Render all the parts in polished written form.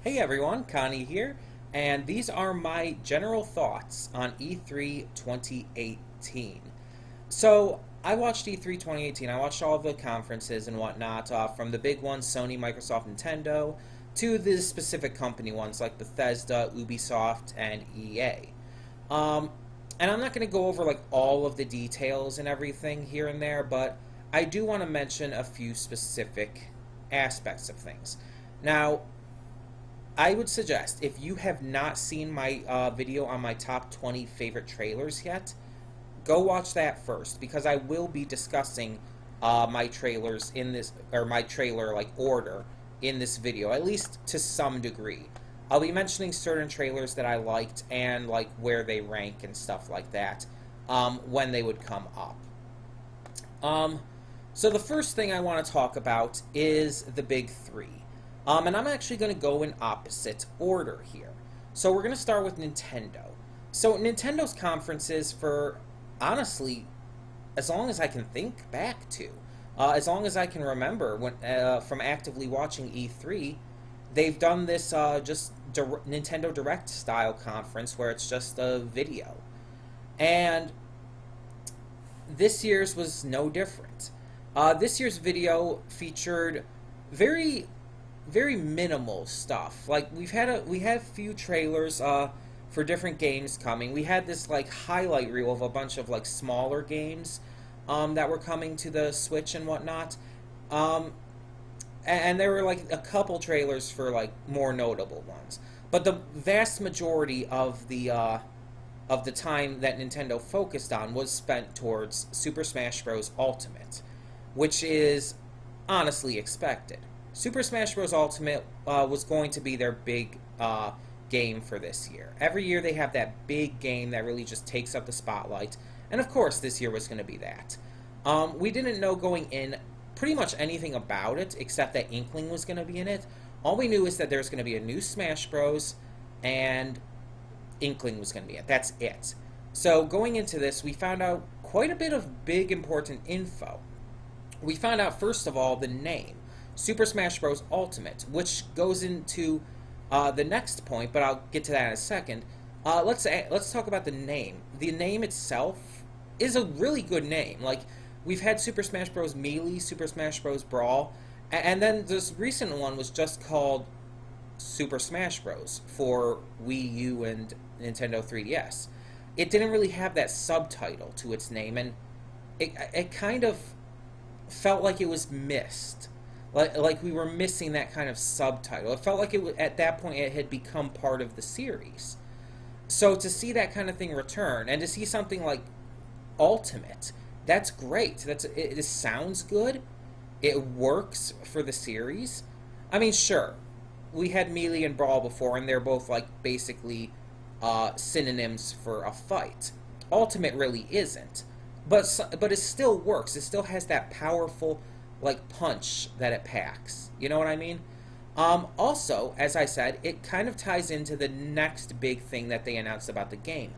Hey everyone, Connie here, and these are my general thoughts on E3 2018. So, I watched E3 2018. I watched all of the conferences and whatnot, from the big ones, Sony, Microsoft, Nintendo, to the specific company ones like Bethesda, Ubisoft, and EA. Um, and I'm not going to go over like all of the details and everything here and there, but I do want to mention a few specific aspects of things. Now, I would suggest if you have not seen my video on my top 20 favorite trailers yet, go watch that first because I will be discussing my trailers in this, or my trailer like order in this video, at least to some degree. I'll be mentioning certain trailers that I liked and like where they rank and stuff like that when they would come up. So the first thing I want to talk about is the big three. And I'm actually going to go in opposite order here. So we're going to start with Nintendo. So Nintendo's conferences for, honestly, as long as I can think back to, as long as I can remember when from actively watching E3, they've done this Nintendo Direct style conference where it's just a video. And this year's was no different. This year's video featured very minimal stuff. Like we had a few trailers for different games coming. We had this like highlight reel of a bunch of like smaller games that were coming to the Switch and whatnot. And there were like a couple trailers for like more notable ones. But the vast majority of the time that Nintendo focused on was spent towards Super Smash Bros. Ultimate, which is honestly expected. Super Smash Bros. Ultimate was going to be their big game for this year. Every year they have that big game that really just takes up the spotlight, and of course this year was going to be that. We didn't know going in pretty much anything about it except that Inkling was going to be in it. All we knew is that there's going to be a new Smash Bros. And Inkling was going to be it. That's it. So going into this, we found out quite a bit of big important info. We found out first of all the name. Super Smash Bros. Ultimate, which goes into the next point, but I'll get to that in a second. Let's talk about the name. The name itself is a really good name. Like, we've had Super Smash Bros. Melee, Super Smash Bros. Brawl, and then this recent one was just called Super Smash Bros. For Wii U and Nintendo 3DS. It didn't really have that subtitle to its name, and it kind of felt like it was missed. Like we were missing that kind of subtitle. It felt like at that point it had become part of the series. So to see that kind of thing return, and to see something like Ultimate, that's great. It sounds good. It works for the series. I mean, sure, we had Melee and Brawl before, and they're both like basically synonyms for a fight. Ultimate really isn't, but it still works. It still has that powerful like punch that it packs. You know what I mean? Also, as I said, it kind of ties into the next big thing that they announced about the game.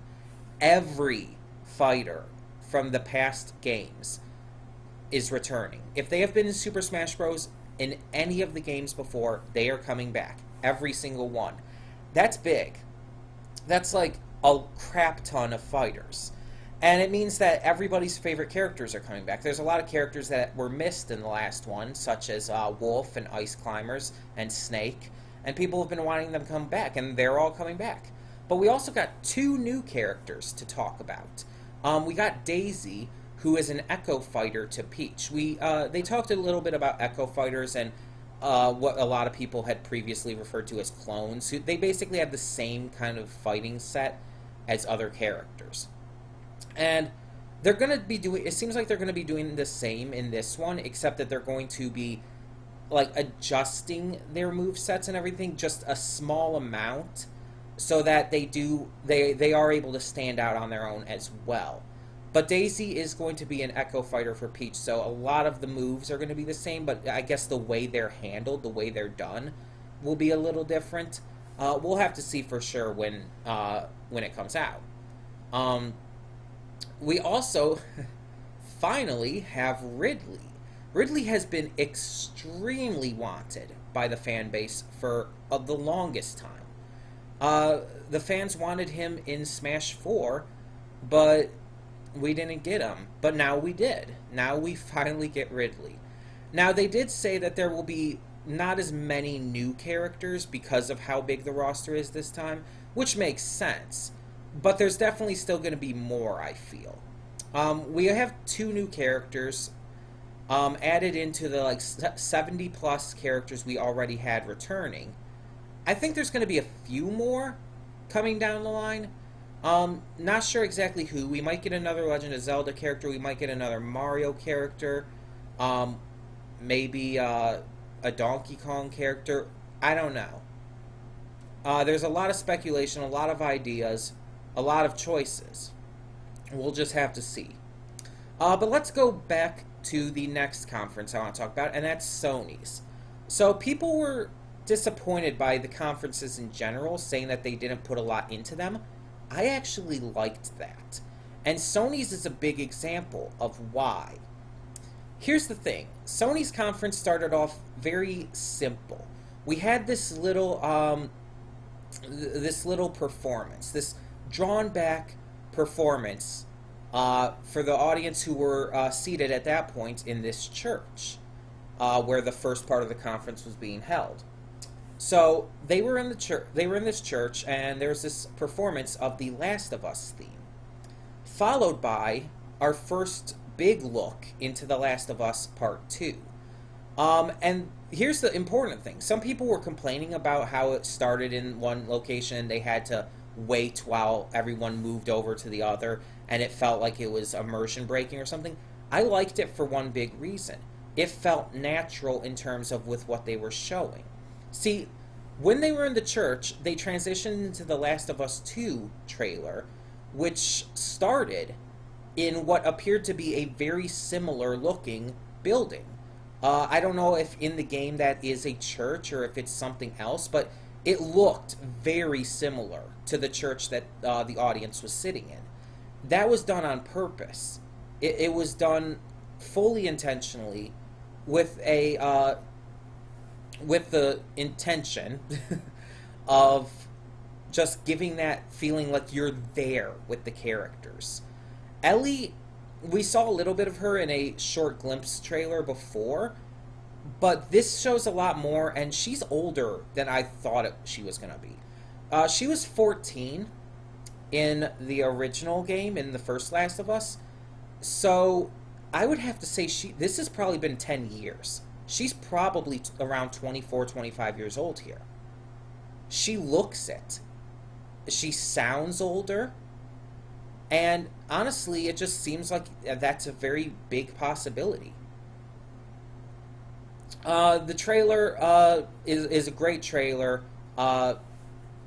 Every fighter from the past games is returning. If they have been in Super Smash Bros. In any of the games before, they are coming back. Every single one. That's big. That's like a crap ton of fighters. And it means that everybody's favorite characters are coming back. There's a lot of characters that were missed in the last one, such as Wolf and Ice Climbers and Snake. And people have been wanting them to come back, and they're all coming back. But we also got two new characters to talk about. We got Daisy, who is an Echo Fighter to Peach. They talked a little bit about Echo Fighters and what a lot of people had previously referred to as clones. They basically have the same kind of fighting set as other characters. And they're going to be doing, it seems like they're going to be doing the same in this one, except that they're going to be like adjusting their movesets and everything just a small amount so that they are able to stand out on their own as well. But Daisy is going to be an Echo Fighter for Peach, so a lot of the moves are going to be the same, but I guess the way they're handled, the way they're done, will be a little different. We'll have to see for sure when it comes out. We also finally have Ridley. Ridley has been extremely wanted by the fan base for the longest time. The fans wanted him in Smash 4, but we didn't get him. But now we did. Now we finally get Ridley. Now, they did say that there will be not as many new characters because of how big the roster is this time, which makes sense. But there's definitely still going to be more, I feel. We have 2 new characters added into the 70 plus characters we already had returning. I think there's going to be a few more coming down the line. Not sure exactly who. We might get another Legend of Zelda character. We might get another Mario character. Maybe a Donkey Kong character. I don't know. There's a lot of speculation, a lot of ideas, a lot of choices. We'll just have to see. But let's go back to the next conference I want to talk about, and that's Sony's. So people were disappointed by the conferences in general, saying that they didn't put a lot into them. I actually liked that. And Sony's is a big example of why. Here's the thing. Sony's conference started off very simple. We had this little performance, this drawn back performance for the audience who were seated at that point in this church, where the first part of the conference was being held. So they were in the church. They were in this church, and there was this performance of the Last of Us theme, followed by our first big look into The Last of Us Part 2. And here's the important thing. Some people were complaining about how it started in one location and they had to wait while everyone moved over to the other, and it felt like it was immersion breaking or something. I liked it for one big reason. It felt natural in terms of with what they were showing. See, when they were in the church, they transitioned into The Last of Us 2 trailer, which started in what appeared to be a very similar looking building. I don't know if in the game that is a church or if it's something else, but it looked very similar to the church that the audience was sitting in. That was done on purpose. It was done fully intentionally with a with the intention of just giving that feeling like you're there with the characters. Ellie, we saw a little bit of her in a short glimpse trailer before, but this shows a lot more, and she's older than I thought she was going to be. She was 14 in the original game, in the first Last of Us, so I would have to say this has probably been 10 years. She's probably around 24, 25 years old here. She looks it. She sounds older. And honestly, it just seems like that's a very big possibility. The trailer is a great trailer. I'm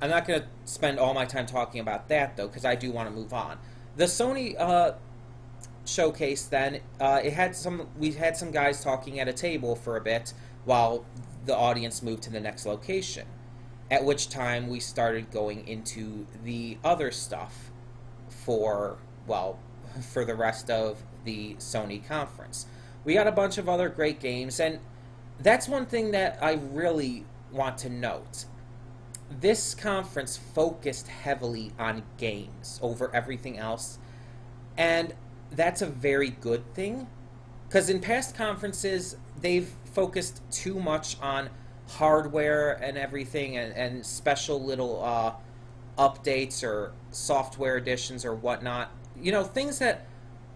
not going to spend all my time talking about that, though, because I do want to move on. The Sony showcase, then, we had some guys talking at a table for a bit while the audience moved to the next location, at which time we started going into the other stuff for the rest of the Sony conference. We got a bunch of other great games, and that's one thing that I really want to note. This conference focused heavily on games over everything else, and that's a very good thing, because in past conferences, they've focused too much on hardware and everything, and special little updates or software additions or whatnot. You know, things that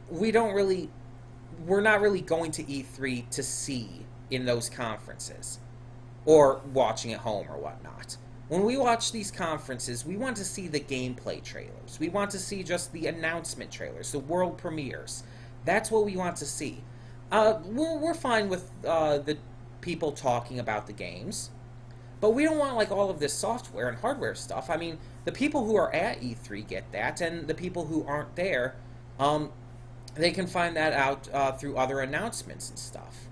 we're not really going to E3 to see in those conferences, or watching at home or whatnot. When we watch these conferences, we want to see the gameplay trailers. We want to see just the announcement trailers, the world premieres. That's what we want to see. We're fine with the people talking about the games, but we don't want all of this software and hardware stuff. I mean, the people who are at E3 get that, and the people who aren't there, they can find that out through other announcements and stuff.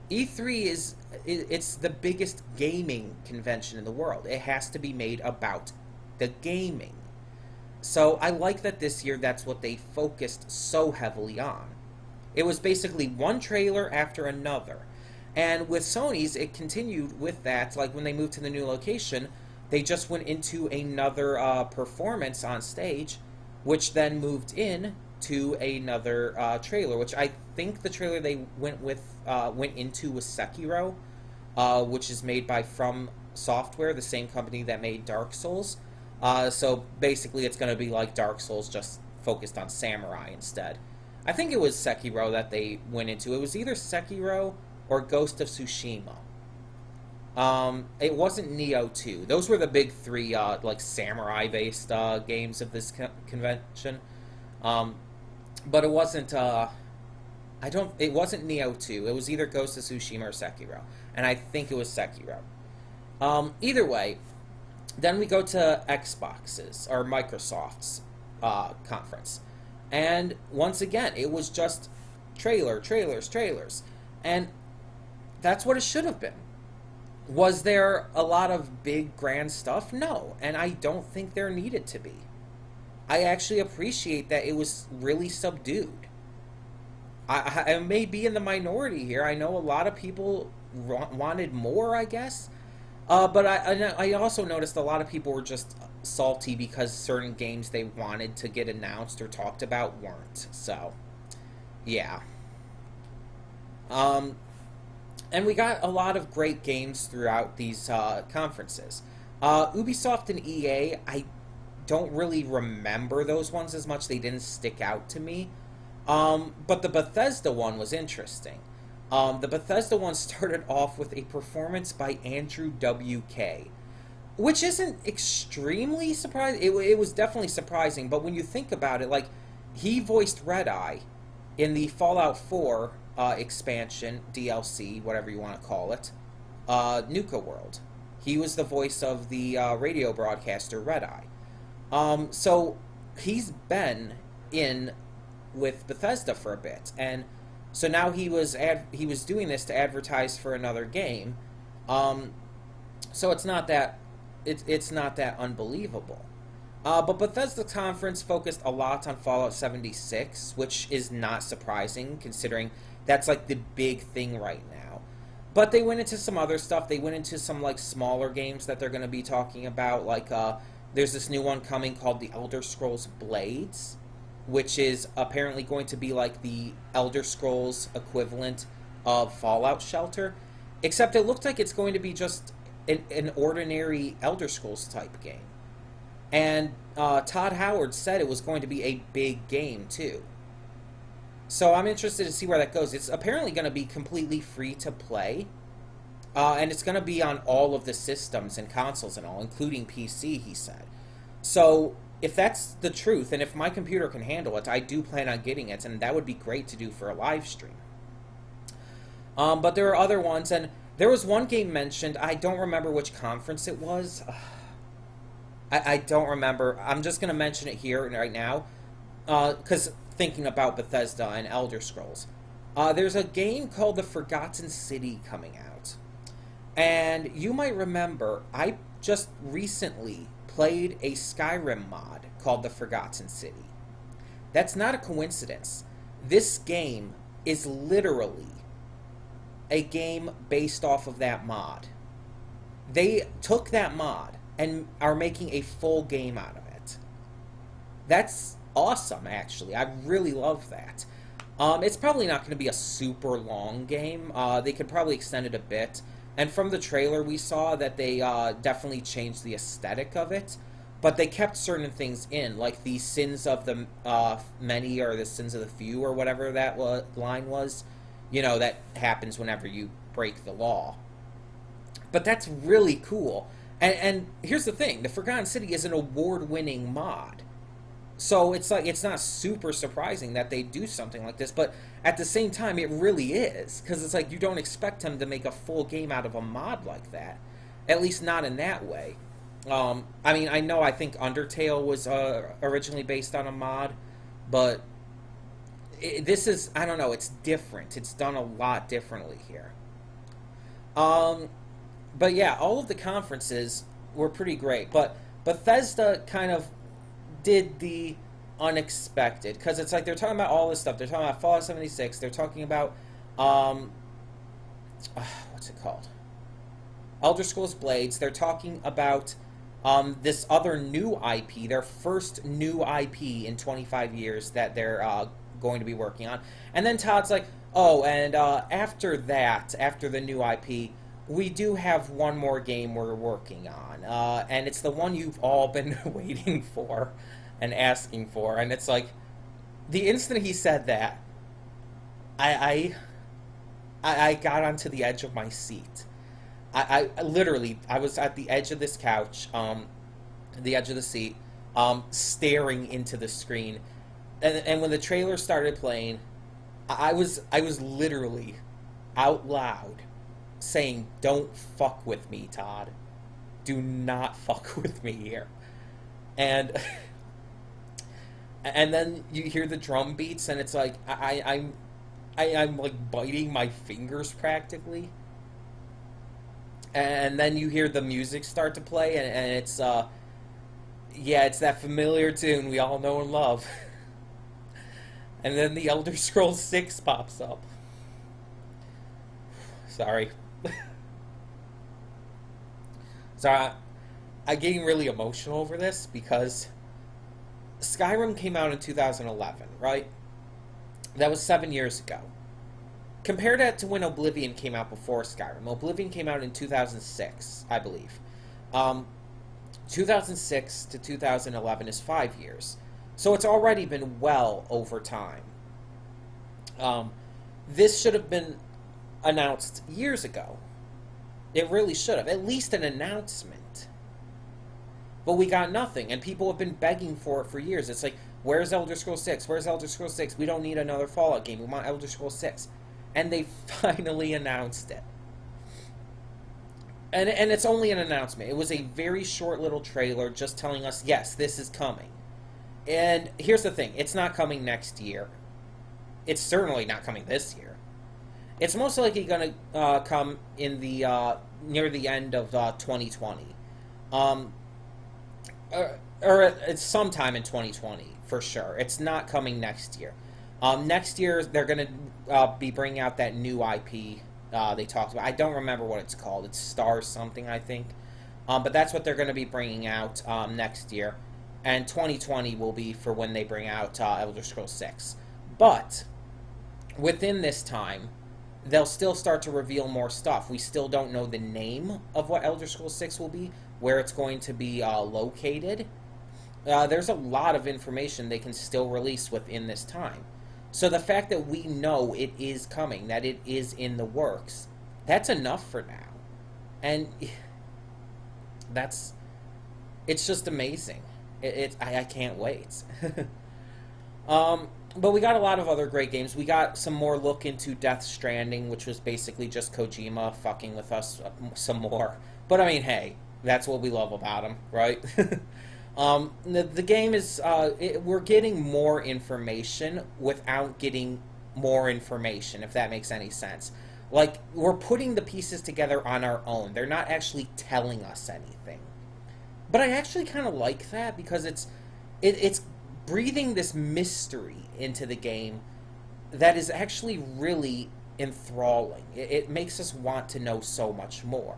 E3 it's the biggest gaming convention in the world. It has to be made about the gaming. So I like that this year that's what they focused so heavily on. It was basically one trailer after another. And with Sony's, it continued with that. Like when they moved to the new location, they just went into another performance on stage, which then moved in to another trailer. Which I think the trailer they went into was Sekiro, which is made by From Software, the same company that made Dark Souls. So basically, it's going to be like Dark Souls, just focused on samurai instead. I think it was Sekiro that they went into. It was either Sekiro or Ghost of Tsushima. It wasn't Neo 2. Those were the big three, like samurai-based games of this convention. But it wasn't. It wasn't Neo 2. It was either Ghost of Tsushima or Sekiro, and I think it was Sekiro. Either way, then we go to Xbox's or Microsoft's conference, and once again, it was just trailers, and that's what it should have been. Was there a lot of big, grand stuff? No, and I don't think there needed to be. I actually appreciate that it was really subdued. I may be in the minority here. I know a lot of people wanted more, I guess. But I also noticed a lot of people were just salty because certain games they wanted to get announced or talked about weren't. So, yeah. And we got a lot of great games throughout these conferences. Ubisoft and EA, I don't really remember those ones as much. They didn't stick out to me. But the Bethesda one was interesting. The Bethesda one started off with a performance by Andrew WK, which isn't extremely surprising. It was definitely surprising, but when you think about it, like, he voiced Red Eye in the Fallout 4 expansion, DLC, whatever you want to call it, Nuka World. He was the voice of the radio broadcaster Red Eye. So he's been in with Bethesda for a bit, and so now he was doing this to advertise for another game. So it's not that unbelievable. But Bethesda conference focused a lot on Fallout 76, which is not surprising considering that's like the big thing right now. But they went into some other stuff. They went into some like smaller games that they're going to be talking about. Like there's this new one coming called The Elder Scrolls Blades, which is apparently going to be like the Elder Scrolls equivalent of Fallout Shelter, except it looks like it's going to be just an ordinary Elder Scrolls type game. And Todd Howard said it was going to be a big game too. So I'm interested to see where that goes. It's apparently going to be completely free to play, and it's going to be on all of the systems and consoles and all, including PC, he said. So if that's the truth, and if my computer can handle it, I do plan on getting it, and that would be great to do for a live stream. But there are other ones, and there was one game mentioned. I don't remember which conference it was. I don't remember. I'm just going to mention it here right now, because thinking about Bethesda and Elder Scrolls. There's a game called The Forgotten City coming out. And you might remember, I just recently played a Skyrim mod called The Forgotten City. That's not a coincidence. This game is literally a game based off of that mod. They took that mod and are making a full game out of it. That's awesome, actually. I really love that. It's probably not going to be a super long game. They could probably extend it a bit. And from the trailer, we saw that they definitely changed the aesthetic of it. But they kept certain things in, like the sins of the many or the sins of the few or whatever that line was. You know, that happens whenever you break the law. But that's really cool. And here's the thing. The Forgotten City is an award-winning mod. So it's like it's not super surprising that they do something like this, but at the same time it really is, because it's like you don't expect them to make a full game out of a mod like that, at least not in that way. I mean, I think Undertale was originally based on a mod, but this is, I don't know, it's different. It's done a lot differently here. But yeah, all of the conferences were pretty great, but Bethesda kind of did the unexpected, because it's like they're talking about all this stuff. They're talking about Fallout 76. They're talking about what's it called? Elder Scrolls Blades. They're talking about this other new IP, their first new IP in 25 years that they're going to be working on. And then Todd's like, oh, and after that, after the new IP, we do have one more game we're working on. And it's the one you've all been waiting for and asking for. And it's like, the instant he said that, I got onto the edge of my seat. I literally, I was at the edge of this couch, the edge of the seat, staring into the screen. And when the trailer started playing, I was literally out loud saying, "Don't fuck with me, Todd. Do not fuck with me here." And and then you hear the drum beats, and it's like I'm like biting my fingers practically. And then you hear the music start to play, and it's yeah, it's that familiar tune we all know and love. And then the Elder Scrolls 6 pops up. Sorry. So I'm getting really emotional over this because Skyrim came out in 2011, right? That was 7 years ago. Compare that to when Oblivion came out before Skyrim. Oblivion came out in 2006, I believe. 2006 to 2011 is 5 years. So it's already been well over time. This should have been announced years ago. It really should have. At least an announcement. But we got nothing, and people have been begging for it for years. It's like, where's Elder Scrolls 6? Where's Elder Scrolls 6? We don't need another Fallout game. We want Elder Scrolls 6. And they finally announced it. And it's only an announcement. It was a very short little trailer just telling us, yes, this is coming. And here's the thing. It's not coming next year. It's certainly not coming this year. It's most likely going to come in the near the end of 2020. Or it's sometime in 2020, for sure. It's not coming next year. Next year, they're going to be bringing out that new IP they talked about. I don't remember what it's called. It's Star something, I think. But that's what they're going to be bringing out next year. And 2020 will be for when they bring out Elder Scrolls 6. But within this time, they'll still start to reveal more stuff. We still don't know the name of what Elder Scrolls 6 will be, where it's going to be located. There's a lot of information they can still release within this time. So the fact that we know it is coming, that it is in the works, that's enough for now. And it's just amazing. I can't wait. But we got a lot of other great games. We got some more look into Death Stranding, which was basically just Kojima fucking with us some more. But I mean, hey, that's what we love about him, right? The game is, we're getting more information without getting more information, if that makes any sense. Like, we're putting the pieces together on our own. They're not actually telling us anything. But I actually kind of like that because it's breathing this mystery into the game that is actually really enthralling. It makes us want to know so much more.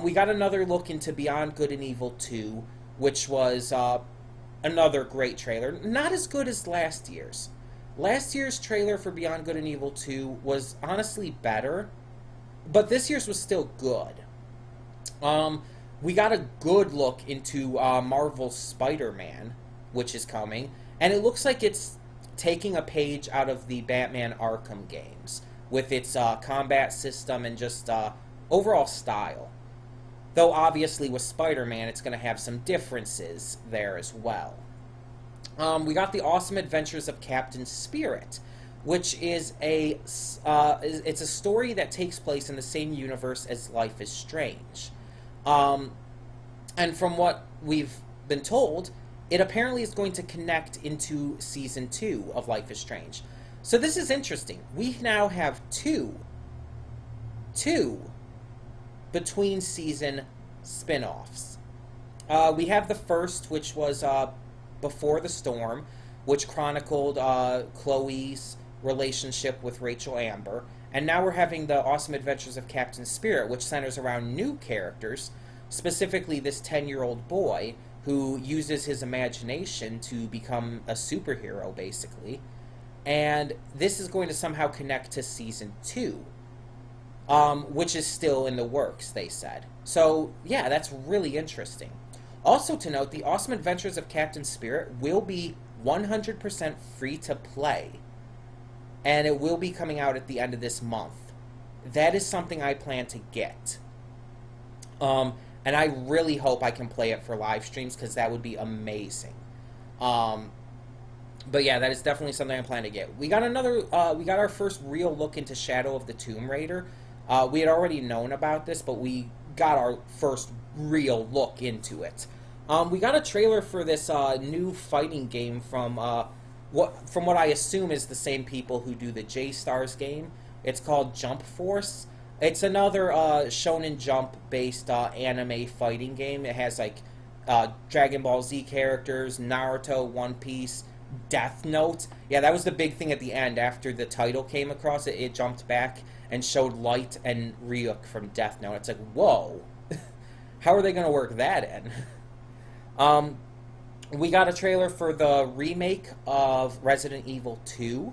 We got another look into Beyond Good and Evil 2, which was another great trailer. Not as good as last year's. Last year's trailer for Beyond Good and Evil 2 was honestly better, but this year's was still good. We got a good look into Marvel's Spider-Man, which is coming, and it looks like it's taking a page out of the Batman Arkham games with its combat system and just overall style. Though obviously with Spider-Man, it's going to have some differences there as well. We got The Awesome Adventures of Captain Spirit, which is it's a story that takes place in the same universe as Life is Strange. And from what we've been told, it apparently is going to connect into Season 2 of Life is Strange. So this is interesting. We now have two between-season spin-offs. We have the first, which was Before the Storm, which chronicled Chloe's relationship with Rachel Amber. And now we're having the Awesome Adventures of Captain Spirit, which centers around new characters, specifically this 10-year-old boy who uses his imagination to become a superhero, basically. And this is going to somehow connect to Season 2, which is still in the works, they said. So, yeah, that's really interesting. Also to note, the Awesome Adventures of Captain Spirit will be 100% free to play, and it will be coming out at the end of this month. That is something I plan to get. And I really hope I can play it for live streams, because that would be amazing. But yeah, that is definitely something I plan to get. We got our first real look into Shadow of the Tomb Raider. We had already known about this, but we got our first real look into it. We got a trailer for this new fighting game from what I assume is the same people who do the J-Stars game. It's called Jump Force. It's another Shonen Jump based anime fighting game. It has like Dragon Ball Z characters, Naruto, One Piece, Death Note. Yeah, that was the big thing at the end. After the title came across, it jumped back and showed Light and Ryuk from Death Note. It's like, whoa. How are they going to work that in? We got a trailer for the remake of Resident Evil 2.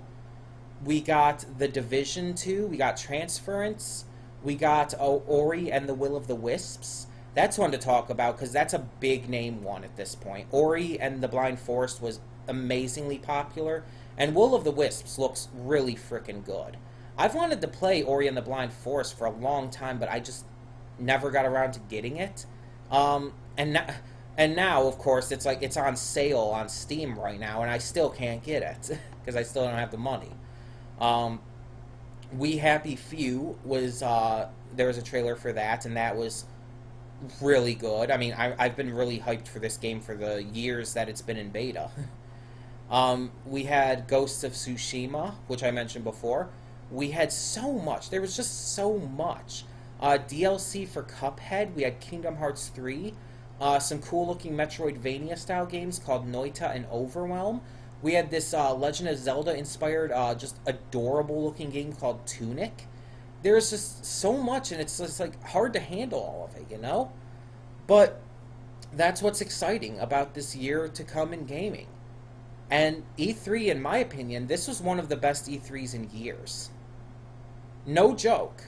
We got The Division 2. We got Transference. We got Ori and the Will of the Wisps. That's one to talk about, because that's a big name one at this point. Ori and the Blind Forest was amazingly popular, and Will of the Wisps looks really freaking good. I've wanted to play Ori and the Blind Forest for a long time, but I just never got around to getting it. And now, of course, it's like it's on sale on Steam right now, and I still can't get it because I still don't have the money. We Happy Few was there was a trailer for that, and that was really good. I mean, I've been really hyped for this game for the years that it's been in beta. We had Ghosts of Tsushima, which I mentioned before. We had so much. There was just so much. DLC for Cuphead. We had Kingdom Hearts 3. Some cool-looking Metroidvania-style games called Noita and Overwhelm. We had this Legend of Zelda-inspired, just adorable-looking game called Tunic. There's just so much, and it's just like hard to handle all of it, you know? But that's what's exciting about this year to come in gaming. And E3, in my opinion, this was one of the best E3s in years. No joke.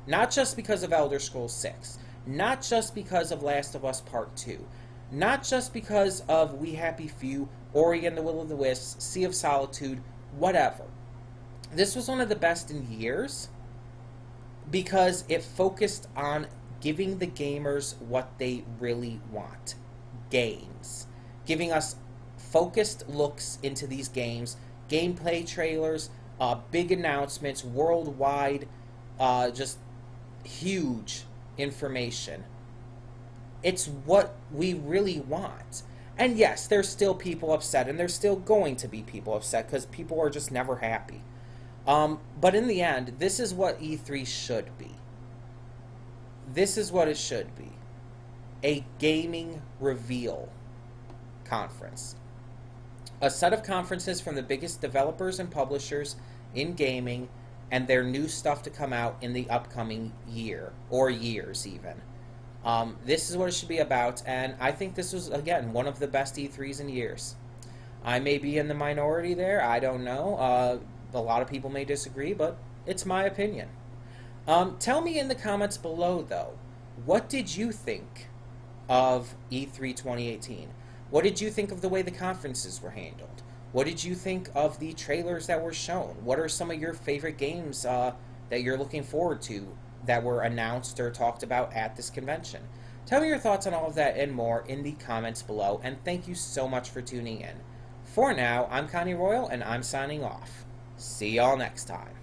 Not just because of Elder Scrolls 6. Not just because of Last of Us Part 2. Not just because of We Happy Few, Ori and the Will of the Wisps, Sea of Solitude, whatever. This was one of the best in years because it focused on giving the gamers what they really want. Games. Giving us focused looks into these games, gameplay trailers, big announcements, worldwide, just huge information. It's what we really want. And yes, there's still people upset, and there's still going to be people upset, because people are just never happy. But in the end, this is what E3 should be. This is what it should be. A gaming reveal conference. A set of conferences from the biggest developers and publishers in gaming, and their new stuff to come out in the upcoming year, or years even. This is what it should be about, and I think this was, again, one of the best E3s in years. I may be in the minority there, I don't know. A lot of people may disagree, but it's my opinion. Tell me in the comments below, though, what did you think of E3 2018? What did you think of the way the conferences were handled? What did you think of the trailers that were shown? What are some of your favorite games that you're looking forward to that were announced or talked about at this convention? Tell me your thoughts on all of that and more in the comments below, and thank you so much for tuning in. For now, I'm Connie Royal, and I'm signing off. See y'all next time.